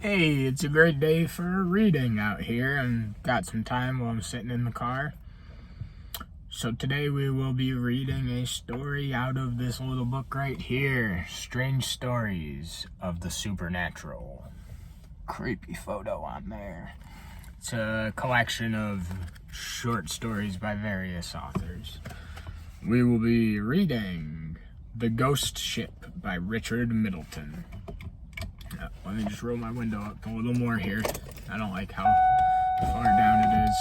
Hey, it's a great day for reading out here and got some time while I'm sitting in the car. So today we will be reading a story out of this little book right here, Strange Stories of the Supernatural. Creepy photo on there. It's a collection of short stories by various authors. We will be reading The Ghost Ship by Richard Middleton. Let me just roll my window up a little more here. I don't like how far down it is.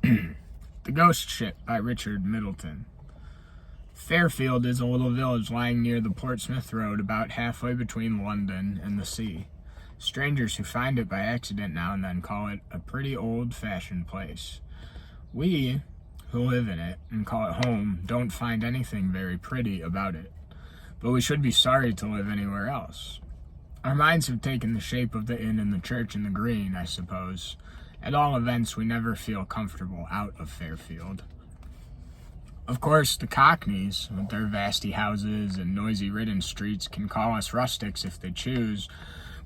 Alrighty. The Ghost Ship by Richard Middleton. Fairfield is a little village lying near the Portsmouth Road, about halfway between London and the sea. Strangers who find it by accident now and then call it a pretty old-fashioned place. We, who live in it and call it home, don't find anything very pretty about it. But we should be sorry to live anywhere else. Our minds have taken the shape of the inn and the church and the green, I suppose. At all events, we never feel comfortable out of Fairfield. Of course, the Cockneys, with their vasty houses and noisy ridden streets, can call us rustics if they choose,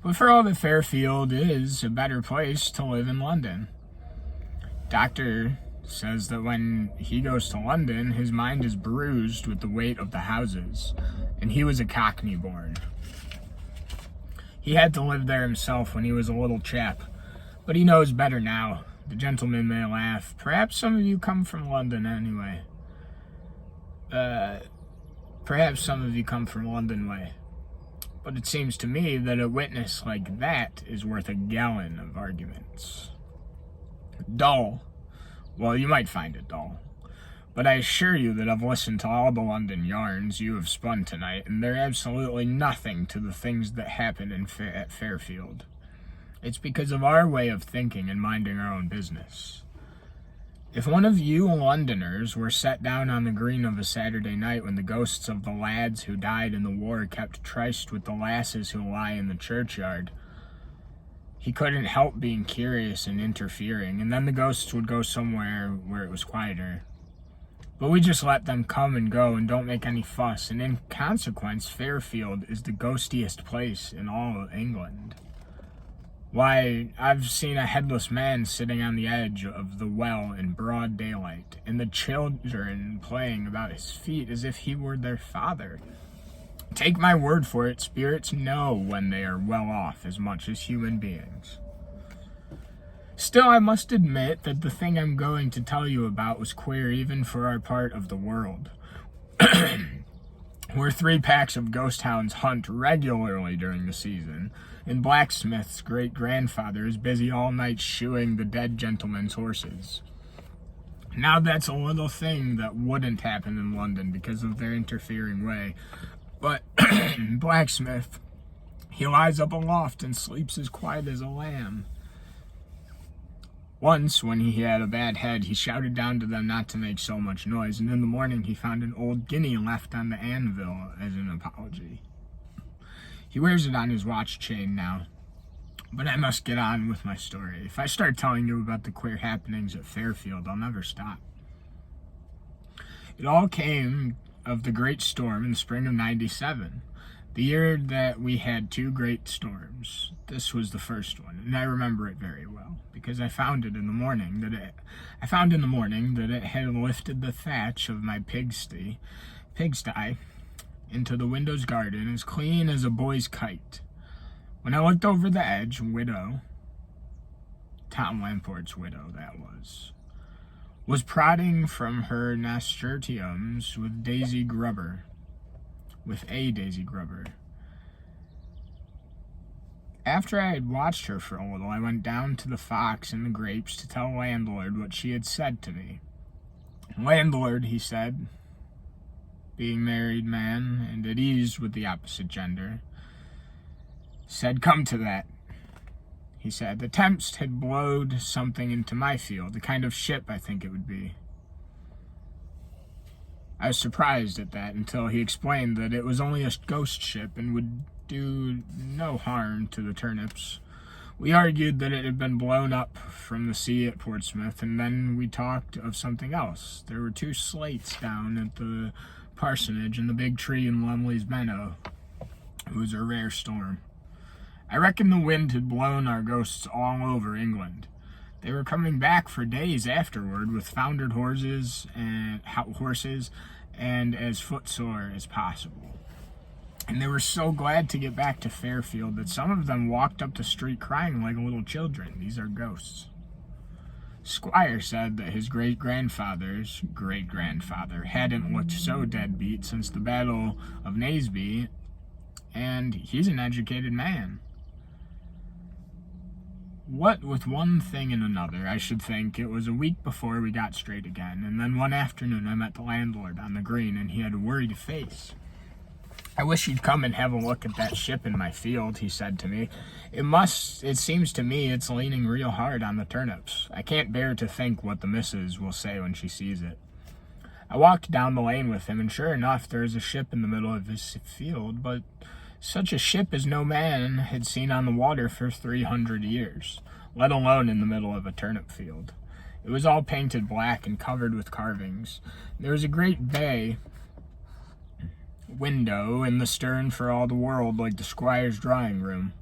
but for all that Fairfield is a better place to live in London. Doctor says that when he goes to London, his mind is bruised with the weight of the houses, and he was a Cockney born. He had to live there himself when he was a little chap, but he knows better now. The gentleman may laugh. Perhaps some of you come from London anyway. Perhaps some of you come from London way. But it seems to me that a witness like that is worth a gallon of arguments. Dull. Well, you might find it dull, but I assure you that I've listened to all the London yarns you have spun tonight, and they're absolutely nothing to the things that happen at Fairfield. It's because of our way of thinking and minding our own business. If one of you Londoners were set down on the green of a Saturday night when the ghosts of the lads who died in the war kept tryst with the lasses who lie in the churchyard, he couldn't help being curious and interfering, and then the ghosts would go somewhere where it was quieter. But we just let them come and go and don't make any fuss, and in consequence, Fairfield is the ghostiest place in all of England. Why, I've seen a headless man sitting on the edge of the well in broad daylight, and the children playing about his feet as if he were their father. Take my word for it, spirits know when they are well off as much as human beings. Still, I must admit that the thing I'm going to tell you about was queer even for our part of the world. Where 3 packs of ghost hounds hunt regularly during the season, and Blacksmith's great-grandfather is busy all night shoeing the dead gentleman's horses. Now that's a little thing that wouldn't happen in London because of their interfering way. But Blacksmith, he lies up aloft and sleeps as quiet as a lamb. Once, when he had a bad head, he shouted down to them not to make so much noise, and in the morning he found an old guinea left on the anvil as an apology. He wears it on his watch chain now. But I must get on with my story. If I start telling you about the queer happenings at Fairfield, I'll never stop. It all came of the great storm in the spring of '97, the year that we had 2 great storms. This was the first one, and I remember it very well because I found in the morning that it had lifted the thatch of my pigsty into the window's garden as clean as a boy's kite. When I looked over the edge, Tom Lamport's widow that was prodding from her nasturtiums with a Daisy Grubber. After I had watched her for a little, I went down to the Fox and the Grapes to tell landlord what she had said to me. Landlord, he said, being married man and at ease with the opposite gender, said, "Come to that," he said. "The Tempest had blowed something into my field, a kind of ship, I think it would be." I was surprised at that until he explained that it was only a ghost ship and would do no harm to the turnips. We argued that it had been blown up from the sea at Portsmouth, and then we talked of something else. There were 2 slates down at the parsonage and the big tree in Lumley's meadow. It was a rare storm. I reckon the wind had blown our ghosts all over England. They were coming back for days afterward with foundered horses and as footsore as possible. And they were so glad to get back to Fairfield that some of them walked up the street crying like little children. These are ghosts. Squire said that his great-grandfather's great-grandfather hadn't looked so deadbeat since the Battle of Naseby, and he's an educated man. What with one thing and another, I should think, it was a week before we got straight again, and then one afternoon I met the landlord on the green, and he had a worried face. "I wish you'd come and have a look at that ship in my field," he said to me. It seems to me it's leaning real hard on the turnips. I can't bear to think what the missus will say when she sees it." I walked down the lane with him, and sure enough, there is a ship in the middle of his field, but such a ship as no man had seen on the water for 300 years, let alone in the middle of a turnip field. It was all painted black and covered with carvings. There was a great bay window in the stern for all the world like the squire's drawing room.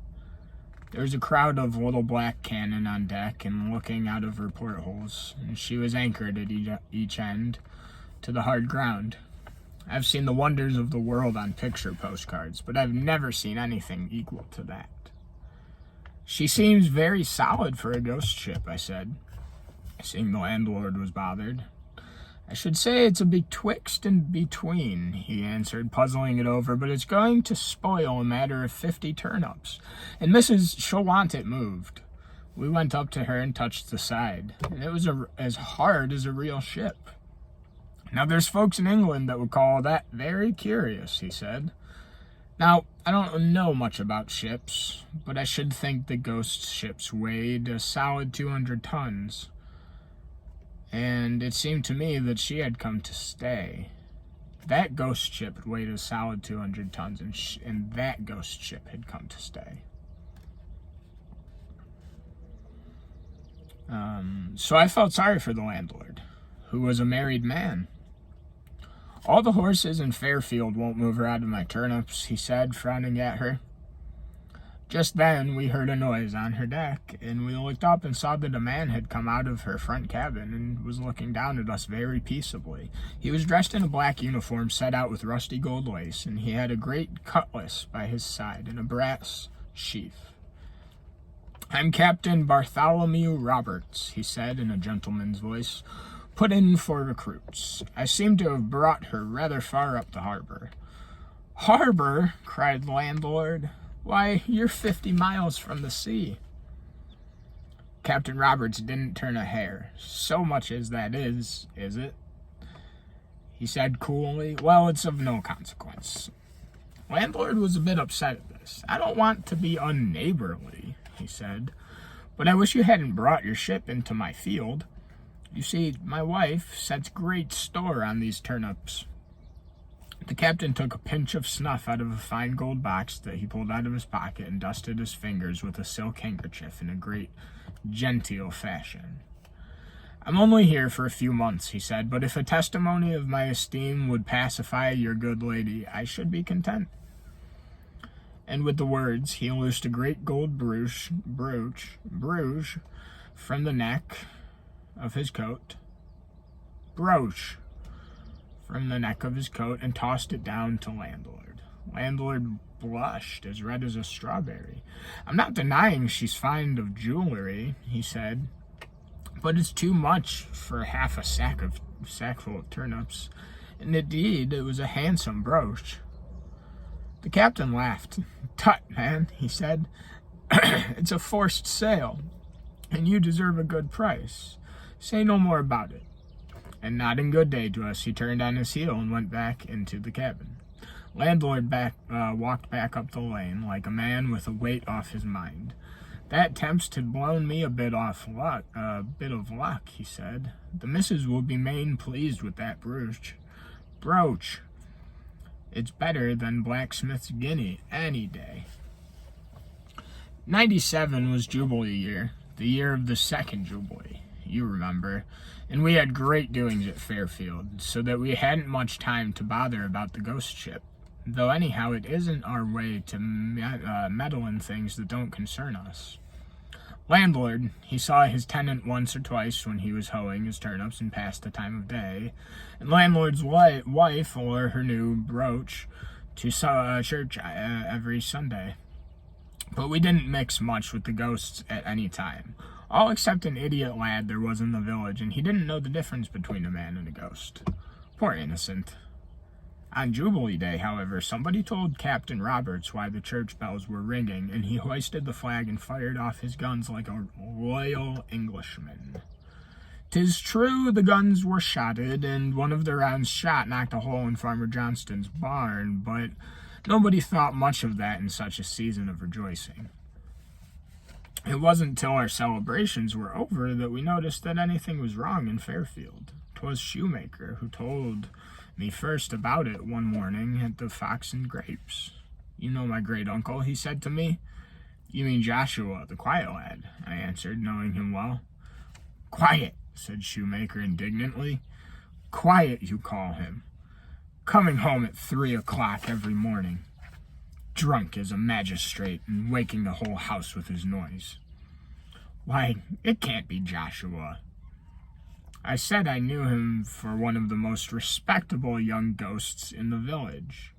There was a crowd of little black cannon on deck and looking out of her portholes, and she was anchored at each end to the hard ground. I've seen the wonders of the world on picture postcards, but I've never seen anything equal to that. "She seems very solid for a ghost ship," I said, seeing the landlord was bothered. "I should say it's a betwixt and between," he answered, puzzling it over, "but it's going to spoil a matter of 50 turnips, and she'll want it moved." We went up to her and touched the side, and it was as hard as a real ship. "Now, there's folks in England that would call that very curious," he said. Now, I don't know much about ships, but I should think the ghost ships weighed a solid 200 tons. And it seemed to me that she had come to stay. That ghost ship weighed a solid 200 tons, and that ghost ship had come to stay. So I felt sorry for the landlord, who was a married man. "All the horses in Fairfield won't move her out of my turnips," he said, frowning at her. Just then we heard a noise on her deck, and we looked up and saw that a man had come out of her front cabin and was looking down at us very peaceably. He was dressed in a black uniform set out with rusty gold lace, and he had a great cutlass by his side and a brass sheath. "I'm Captain Bartholomew Roberts," he said in a gentleman's voice, "put in for recruits. I seem to have brought her rather far up the harbor." "Harbor?" cried the landlord. "Why, you're 50 miles from the sea." Captain Roberts didn't turn a hair. "So much as that is it?" he said coolly. "Well, it's of no consequence." Landlord was a bit upset at this. "I don't want to be unneighborly," he said, "but I wish you hadn't brought your ship into my field. You see, my wife sets great store on these turnips." The captain took a pinch of snuff out of a fine gold box that he pulled out of his pocket and dusted his fingers with a silk handkerchief in a great genteel fashion. "I'm only here for a few months," he said, "but if a testimony of my esteem would pacify your good lady, I should be content." And with the words, he loosed a great gold brooch from the neck of his coat. And tossed it down to landlord. Landlord blushed as red as a strawberry. "I'm not denying she's fond of jewelry," he said, "but it's too much for half a sackful of turnips." And indeed, it was a handsome brooch. The captain laughed. "Tut, man," he said, "it's a forced sale, and you deserve a good price. Say no more about it." And nodding good day to us, he turned on his heel and went back into the cabin. Landlord walked back up the lane like a man with a weight off his mind. "That tempest had blown me a bit of luck," he said. "The missus will be main pleased with that brooch. It's better than blacksmith's guinea any day." 97 was Jubilee year, the year of the second Jubilee, you remember, and we had great doings at Fairfield, so that we hadn't much time to bother about the ghost ship. Though anyhow, it isn't our way to meddle in things that don't concern us. Landlord, he saw his tenant once or twice when he was hoeing his turnips and past the time of day, and landlord's wife wore her new brooch to church every Sunday. But we didn't mix much with the ghosts at any time, all except an idiot lad there was in the village, and he didn't know the difference between a man and a ghost. Poor innocent. On Jubilee Day, however, somebody told Captain Roberts why the church bells were ringing, and he hoisted the flag and fired off his guns like a loyal Englishman. 'Tis true the guns were shotted, and one of the rounds shot knocked a hole in Farmer Johnston's barn, but nobody thought much of that in such a season of rejoicing. It wasn't till our celebrations were over that we noticed that anything was wrong in Fairfield. 'Twas Shoemaker who told me first about it one morning at the Fox and Grapes. You know my great uncle, he said to me. You mean Joshua, the quiet lad, I answered, knowing him well. Quiet, said Shoemaker indignantly. Quiet, you call him. Coming home at 3 o'clock every morning. Drunk as a magistrate and waking the whole house with his noise. Why, it can't be Joshua. I said I knew him for one of the most respectable young ghosts in the village.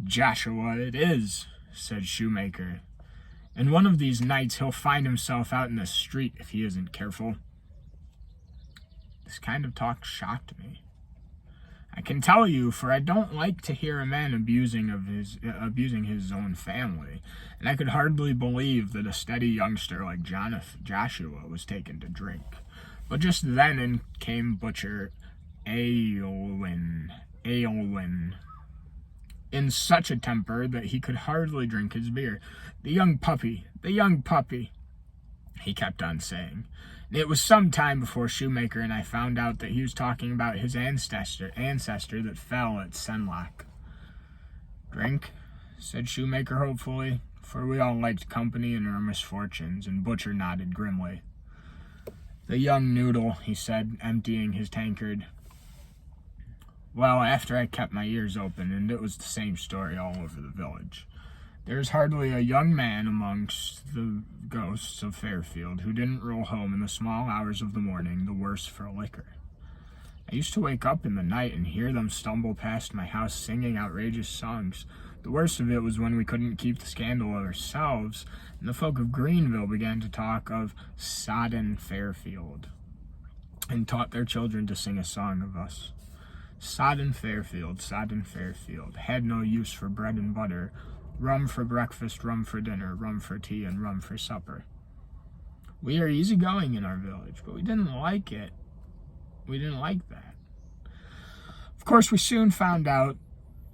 Joshua it is, said Shoemaker, and one of these nights he'll find himself out in the street if he isn't careful. This kind of talk shocked me. I can tell you, for I don't like to hear a man abusing his own family, and I could hardly believe that a steady youngster like Joshua was taken to drink. But just then in came Butcher Aylwin, in such a temper that he could hardly drink his beer. The young puppy, he kept on saying. It was some time before Shoemaker and I found out that he was talking about his ancestor that fell at Senlac. Drink, said Shoemaker hopefully, for we all liked company in our misfortunes, and Butcher nodded grimly. The young noodle, he said, emptying his tankard. Well, after I kept my ears open, and it was the same story all over the village. There's hardly a young man amongst the ghosts of Fairfield who didn't roll home in the small hours of the morning the worse for liquor. I used to wake up in the night and hear them stumble past my house singing outrageous songs. The worst of it was when we couldn't keep the scandal ourselves, and the folk of Greenville began to talk of sodden Fairfield, and taught their children to sing a song of us. Sodden Fairfield, had no use for bread and butter, rum for breakfast, rum for dinner, rum for tea, and rum for supper. We are easygoing in our village, but we didn't like it. We didn't like that. Of course, we soon found out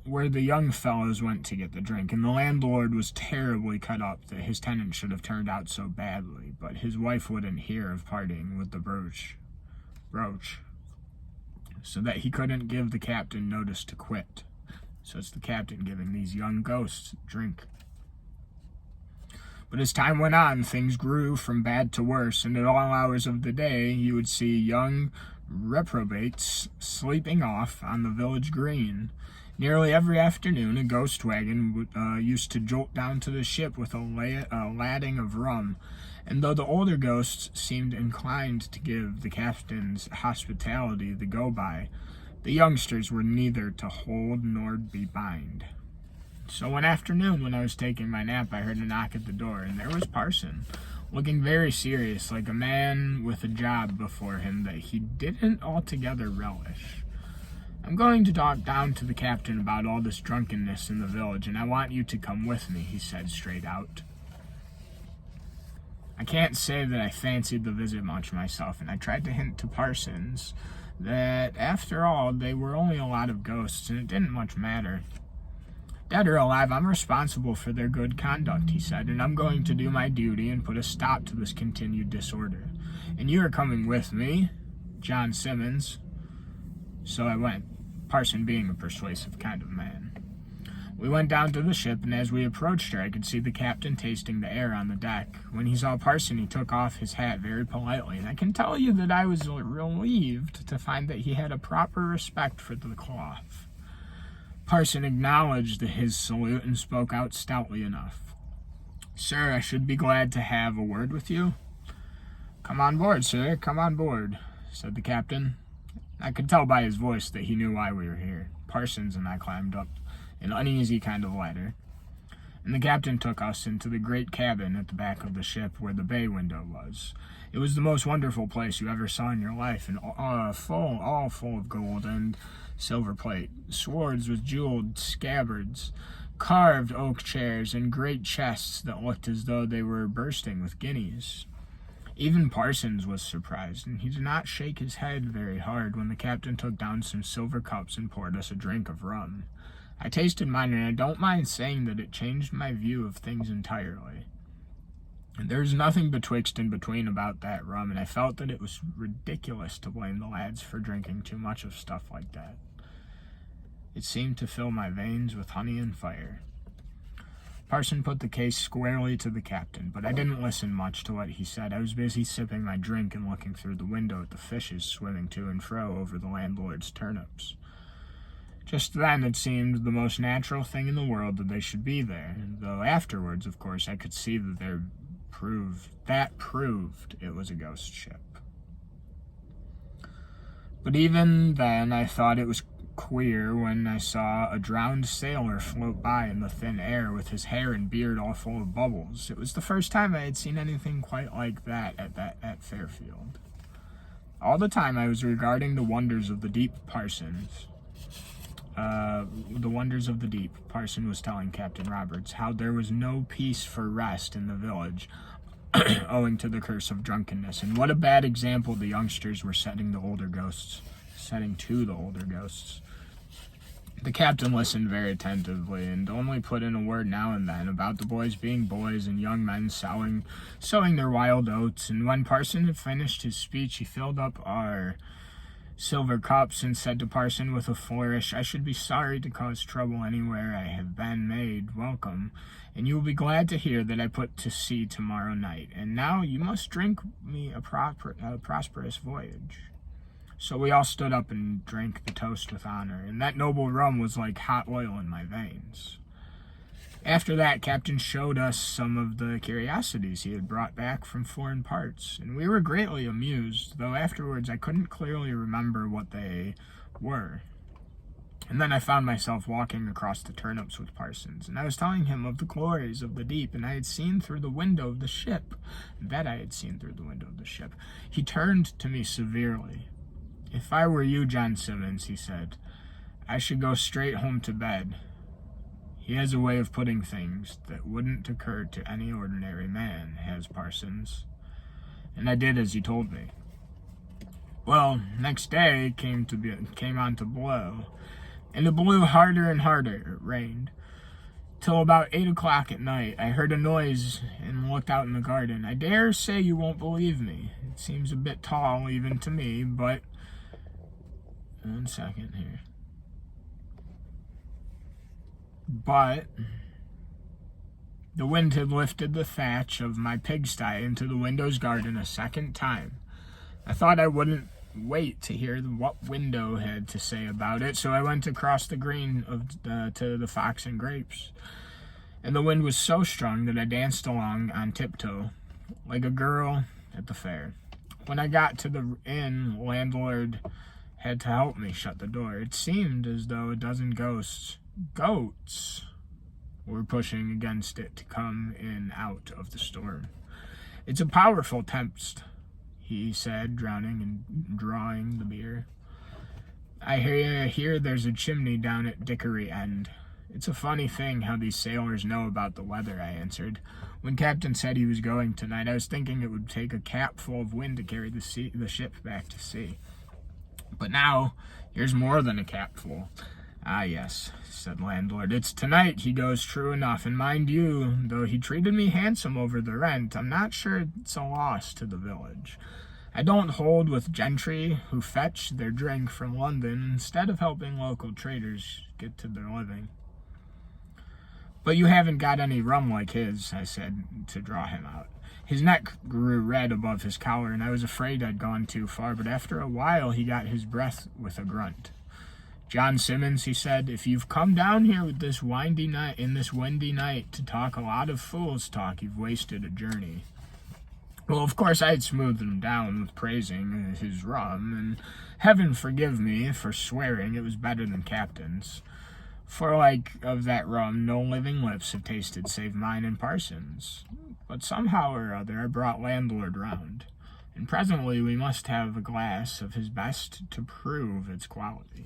where the young fellows went to get the drink, and the landlord was terribly cut up that his tenant should have turned out so badly, but his wife wouldn't hear of parting with the brooch, so that he couldn't give the captain notice to quit. So it's the captain giving these young ghosts drink. But as time went on, things grew from bad to worse, and at all hours of the day you would see young reprobates sleeping off on the village green. Nearly every afternoon, a ghost wagon used to jolt down to the ship with a lading of rum, and though the older ghosts seemed inclined to give the captain's hospitality the go-by, the youngsters were neither to hold nor be bind. So one afternoon, when I was taking my nap, I heard a knock at the door, and there was Parson, looking very serious, like a man with a job before him that he didn't altogether relish. I'm going to talk down to the captain about all this drunkenness in the village, and I want you to come with me, he said straight out. I can't say that I fancied the visit much myself, and I tried to hint to Parsons that, after all, they were only a lot of ghosts, and it didn't much matter. Dead or alive, I'm responsible for their good conduct, he said, and I'm going to do my duty and put a stop to this continued disorder. And you are coming with me, John Simmons. So I went, Parson being a persuasive kind of man. We went down to the ship, and as we approached her, I could see the captain tasting the air on the deck. When he saw Parson, he took off his hat very politely, and I can tell you that I was relieved to find that he had a proper respect for the cloth. Parson acknowledged his salute and spoke out stoutly enough. "Sir, I should be glad to have a word with you." "Come on board, sir, come on board," said the captain. I could tell by his voice that he knew why we were here. Parsons and I climbed up an uneasy kind of ladder, and the captain took us into the great cabin at the back of the ship where the bay window was. It was the most wonderful place you ever saw in your life, and all full of gold and silver plate, swords with jeweled scabbards, carved oak chairs, and great chests that looked as though they were bursting with guineas. Even Parsons was surprised, and he did not shake his head very hard when the captain took down some silver cups and poured us a drink of rum. I tasted mine, and I don't mind saying that it changed my view of things entirely. There's nothing betwixt and between about that rum, and I felt that it was ridiculous to blame the lads for drinking too much of stuff like that. It seemed to fill my veins with honey and fire. Parson put the case squarely to the captain, but I didn't listen much to what he said. I was busy sipping my drink and looking through the window at the fishes swimming to and fro over the landlord's turnips. Just then it seemed the most natural thing in the world that they should be there, though afterwards, of course, I could see that proved it was a ghost ship. But even then I thought it was queer when I saw a drowned sailor float by in the thin air with his hair and beard all full of bubbles. It was the first time I had seen anything quite like that at Fairfield. All the time I was regarding the wonders of the deep, Parson was telling Captain Roberts how there was no peace for rest in the village owing to the curse of drunkenness, and what a bad example the youngsters were setting to the older ghosts. The captain listened very attentively and only put in a word now and then about the boys being boys and young men sowing their wild oats, and when Parson had finished his speech, he filled up our silver cups and said to Parson with a flourish, "I should be sorry to cause trouble anywhere I have been made welcome, and you will be glad to hear that I put to sea tomorrow night. And now you must drink me a prosperous voyage." So we all stood up and drank the toast with honor, and that noble rum was like hot oil in my veins. After that, Captain showed us some of the curiosities he had brought back from foreign parts, and we were greatly amused, though afterwards I couldn't clearly remember what they were. And then I found myself walking across the turnips with Parsons, and I was telling him of the glories of the deep, and I had seen through the window of the ship. He turned to me severely. "If I were you, John Simmons," he said, "I should go straight home to bed. He has a way of putting things that wouldn't occur to any ordinary man, has Parsons." And I did as he told me. Well, next day came on to blow, and it blew harder and harder. It rained. Till about 8 o'clock at night, I heard a noise and looked out in the garden. I dare say you won't believe me. It seems a bit tall even to me, but... One second here. But the wind had lifted the thatch of my pigsty into the window's garden a second time. I thought I wouldn't wait to hear what Window had to say about it, so I went across the green to the Fox and Grapes. And the wind was so strong that I danced along on tiptoe, like a girl at the fair. When I got to the inn, the landlord had to help me shut the door. It seemed as though a dozen goats were pushing against it to come in out of the storm. "It's a powerful tempest," he said, drowning and drawing the beer. "I hear there's a chimney down at Dickory End." "It's a funny thing how these sailors know about the weather," I answered. "When Captain said he was going tonight, I was thinking it would take a cap full of wind to carry the ship back to sea. But now, here's more than a capful." "Ah, yes," said the landlord. "It's tonight he goes, true enough, and mind you, though he treated me handsome over the rent, I'm not sure it's a loss to the village. I don't hold with gentry who fetch their drink from London instead of helping local traders get to their living." "But you haven't got any rum like his," I said, to draw him out. His neck grew red above his collar, and I was afraid I'd gone too far, but after a while he got his breath with a grunt. John Simmons, he said, if you've come down here with this windy night in this windy night to talk a lot of fool's talk, you've wasted a journey. Well, of course, I had smoothed him down with praising his rum, and heaven forgive me for swearing it was better than Captain's. For like of that rum, no living lips have tasted save mine and Parsons. But somehow or other I brought landlord round, and presently we must have a glass of his best to prove its quality.